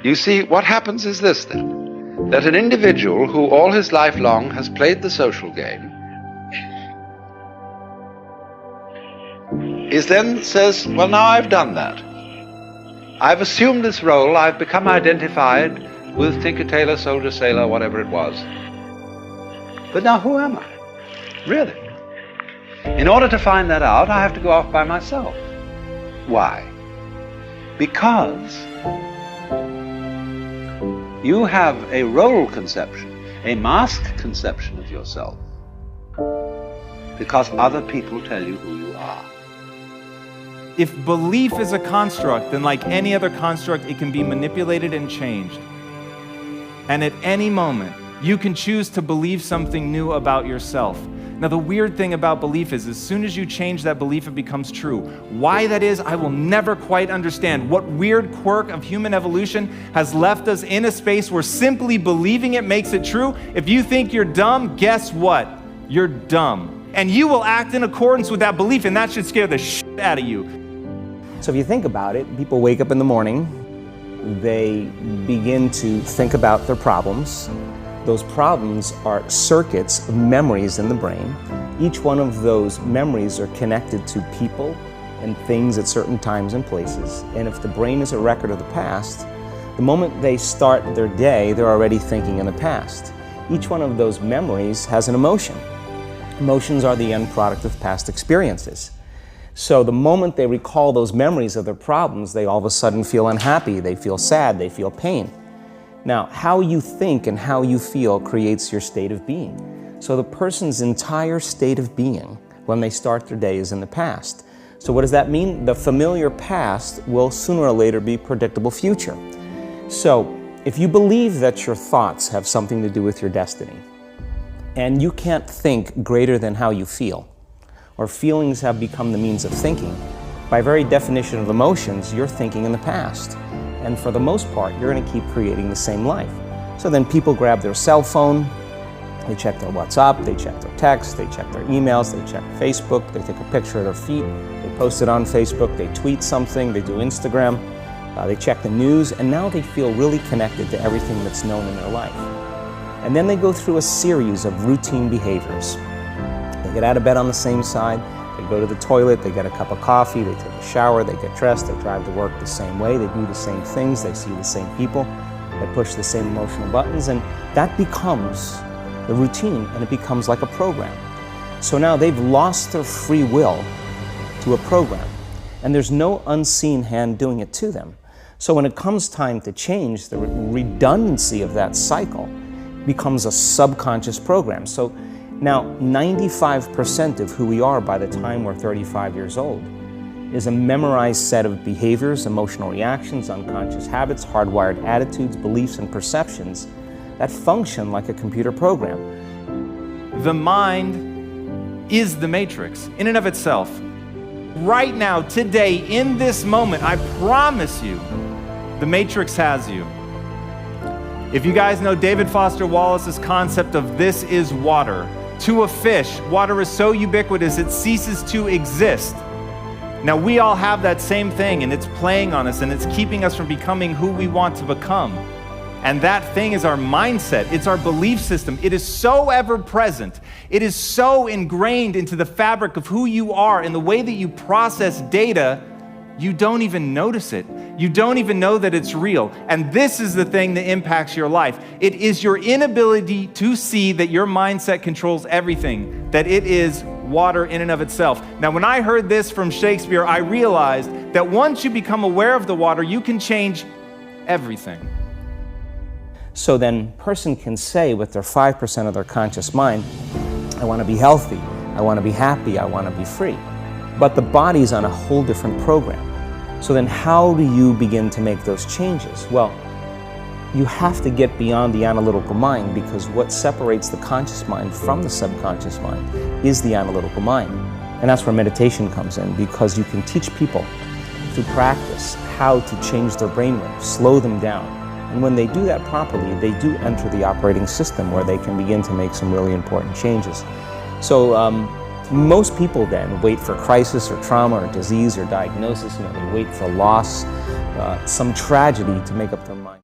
You see, what happens is this then, that an individual who all his life long has played the social game is then says, well, now I've done that. I've assumed this role, I've become identified with Tinker, Tailor, Soldier, Sailor, whatever it was. But now who am I? Really? In order to find that out, I have to go off by myself. Why? Because you have a role conception, a mask conception of yourself, because other people tell you who you are. If belief is a construct, then like any other construct, it can be manipulated and changed. And at any moment, you can choose to believe something new about yourself. Now, the weird thing about belief is, as soon as you change that belief, it becomes true. Why that is, I will never quite understand. What weird quirk of human evolution has left us in a space where simply believing it makes it true? If you think you're dumb, guess what? You're dumb. And you will act in accordance with that belief, and that should scare the shit out of you. So if you think about it, people wake up in the morning, they begin to think about their problems. Those problems are circuits of memories in the brain. Each one of those memories are connected to people and things at certain times and places. And if the brain is a record of the past, the moment they start their day, they're already thinking in the past. Each one of those memories has an emotion. Emotions are the end product of past experiences. So the moment they recall those memories of their problems, they all of a sudden feel unhappy, they feel sad, they feel pain. Now, how you think and how you feel creates your state of being. So the person's entire state of being when they start their day is in the past. So what does that mean? The familiar past will sooner or later be predictable future. So if you believe that your thoughts have something to do with your destiny, and you can't think greater than how you feel, or feelings have become the means of thinking, by very definition of emotions, you're thinking in the past. And for the most part, you're going to keep creating the same life. So then people grab their cell phone, they check their WhatsApp, they check their text, they check their emails, they check Facebook, they take a picture of their feet, they post it on Facebook, they tweet something, they do Instagram, they check the news, and now they feel really connected to everything that's known in their life. And then they go through a series of routine behaviors. They get out of bed on the same side, they go to the toilet, they get a cup of coffee, they take a shower, they get dressed, they drive to work the same way, they do the same things, they see the same people, they push the same emotional buttons, and that becomes the routine, and it becomes like a program. So now they've lost their free will to a program, and there's no unseen hand doing it to them. So when it comes time to change, the redundancy of that cycle becomes a subconscious program. So now 95% of who we are by the time we're 35 years old is a memorized set of behaviors, emotional reactions, unconscious habits, hardwired attitudes, beliefs, and perceptions that function like a computer program. The mind is the matrix in and of itself. Right now, today, in this moment, I promise you, the matrix has you. If you guys know David Foster Wallace's concept of this is water, to a fish, water is so ubiquitous it ceases to exist. Now we all have that same thing, and it's playing on us, and it's keeping us from becoming who we want to become. And that thing is our mindset. It's our belief system. It is so ever present. It is so ingrained into the fabric of who you are and the way that you process data, you don't even notice it. You don't even know that it's real. And this is the thing that impacts your life. It is your inability to see that your mindset controls everything, that it is water in and of itself. Now, when I heard this from Shakespeare, I realized that once you become aware of the water, you can change everything. So then a person can say with their 5% of their conscious mind, I want to be healthy, I want to be happy, I want to be free. But the body's on a whole different program. So then how do you begin to make those changes? Well, you have to get beyond the analytical mind, because what separates the conscious mind from the subconscious mind is the analytical mind. And that's where meditation comes in, because you can teach people through practice how to change their brainwaves, slow them down. And when they do that properly, they do enter the operating system where they can begin to make some really important changes. So most people then wait for crisis or trauma or disease or diagnosis. They wait for loss, some tragedy to make up their mind.